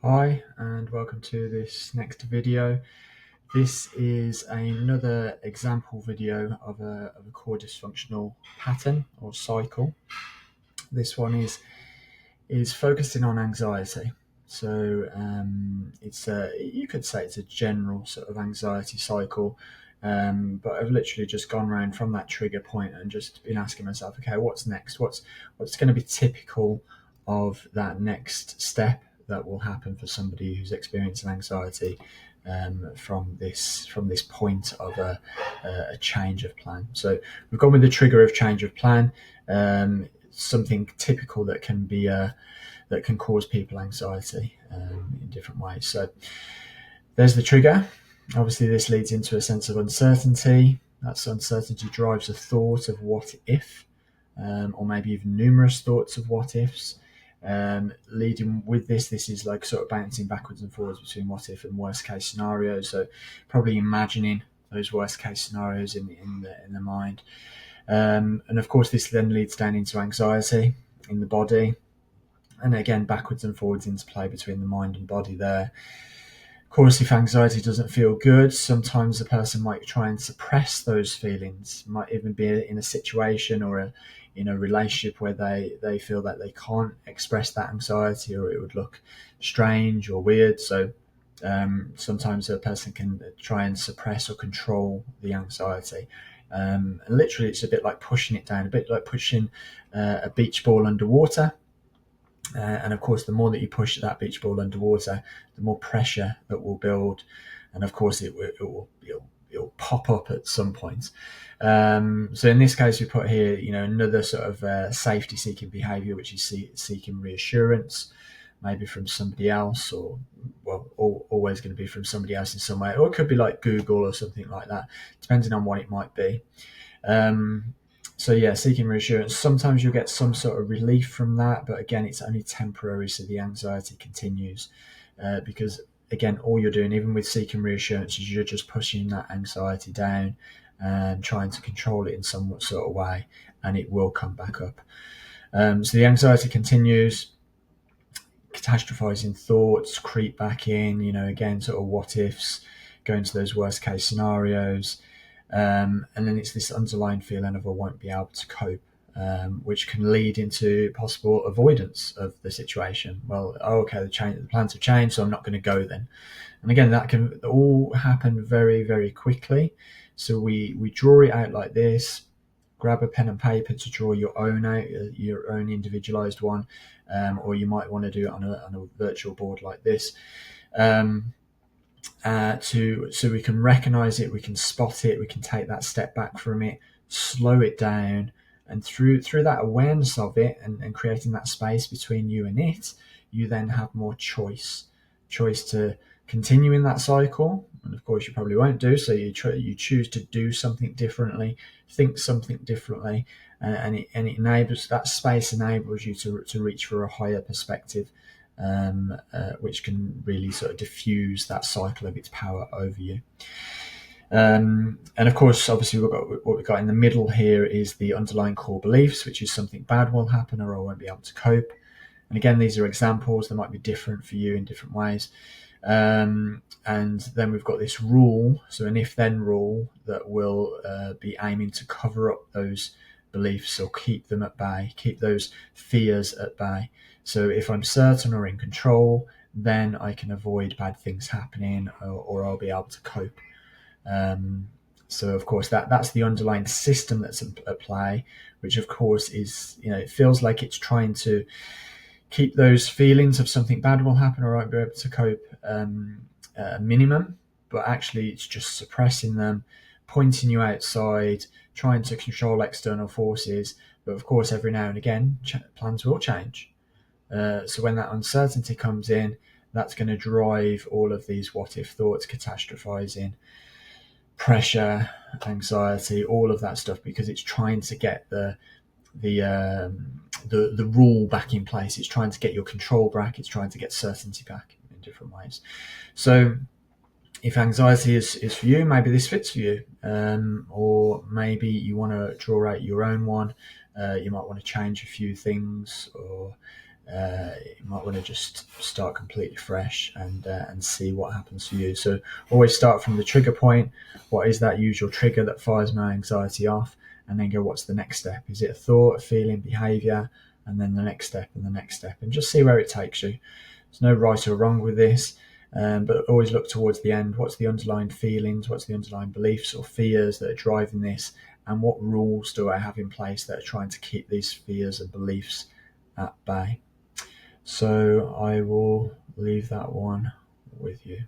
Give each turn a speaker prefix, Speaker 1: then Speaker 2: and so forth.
Speaker 1: Hi and welcome to this next video. This is another example video of a core dysfunctional pattern or cycle. This one is focusing on anxiety. So you could say it's a general sort of anxiety cycle, but I've literally just gone around from that trigger point and just been asking myself, okay, what's next? What's going to be typical of that next step that will happen for somebody who's experiencing anxiety from this point of a change of plan. So we've gone with the trigger of change of plan. Something typical that can cause people anxiety in different ways. So there's the trigger. Obviously, this leads into a sense of uncertainty. That uncertainty drives a thought of what if, or maybe even numerous thoughts of what ifs. Leading with this is like sort of bouncing backwards and forwards between what if and worst case scenarios. So probably imagining those worst case scenarios in the mind. And of course, this then leads down into anxiety in the body. And again, backwards and forwards interplay between the mind and body there. Of course, if anxiety doesn't feel good, sometimes the person might try and suppress those feelings. Might even be in a situation or in a relationship where they feel that they can't express that anxiety, or it would look strange or weird. So sometimes a person can try and suppress or control the anxiety. And literally, it's a bit like pushing it down, a bit like pushing a beach ball underwater. And of course, the more that you push that beach ball underwater, the more pressure that will build, and of course, it'll pop up at some point. So in this case, we put here, another sort of safety-seeking behaviour, which is seeking reassurance, maybe from somebody else, or always going to be from somebody else in some way, or it could be like Google or something like that, depending on what it might be. So yeah, seeking reassurance. Sometimes you'll get some sort of relief from that, but again, it's only temporary, so the anxiety continues. Because again, all you're doing, even with seeking reassurance, is you're just pushing that anxiety down and trying to control it in some sort of way, and it will come back up. So the anxiety continues. Catastrophizing thoughts creep back in, again, sort of what ifs, going to those worst case scenarios. And then it's this underlying feeling of I won't be able to cope, which can lead into possible avoidance of the situation. Well, okay, the plans have changed, so I'm not going to go then. And again, that can all happen very, very quickly. So we draw it out like this. Grab a pen and paper to draw your own out, your own individualized one, or you might want to do it on a virtual board like this. So we can recognize it, we can spot it, we can take that step back from it, slow it down, and through that awareness of it and creating that space between you and it, you then have more choice to continue in that cycle. And of course, you probably won't do so. You choose to do something differently, think something differently, and it enables that space enables you to reach for a higher perspective. Which can really sort of diffuse that cycle of its power over you. And of course, obviously, what we've got in the middle here is the underlying core beliefs, which is something bad will happen or I won't be able to cope. And again, these are examples. They might be different for you in different ways. And then we've got this rule, so an if-then rule that will be aiming to cover up those beliefs or keep them at bay, keep those fears at bay. So if I'm certain or in control, then I can avoid bad things happening, or I'll be able to cope. So of course that's the underlying system that's at play, which of course is, it feels like it's trying to keep those feelings of something bad will happen or I won't be able to cope a minimum, but actually it's just suppressing them, pointing you outside, trying to control external forces. But of course, every now and again, plans will change. So when that uncertainty comes in, that's going to drive all of these what-if thoughts, catastrophizing, pressure, anxiety, all of that stuff, because it's trying to get the rule back in place. It's trying to get your control back. It's trying to get certainty back in different ways. So if anxiety is for you, maybe this fits for you, or maybe you want to draw out your own one. You might want to change a few things, or you might want to just start completely fresh and see what happens for you. So always start from the trigger point. What is that usual trigger that fires my anxiety off? And then go, what's the next step? Is it a thought, a feeling, behavior? And then the next step and the next step, and just see where it takes you. There's no right or wrong with this, but always look towards the end. What's the underlying feelings? What's the underlying beliefs or fears that are driving this? And what rules do I have in place that are trying to keep these fears and beliefs at bay? So I will leave that one with you.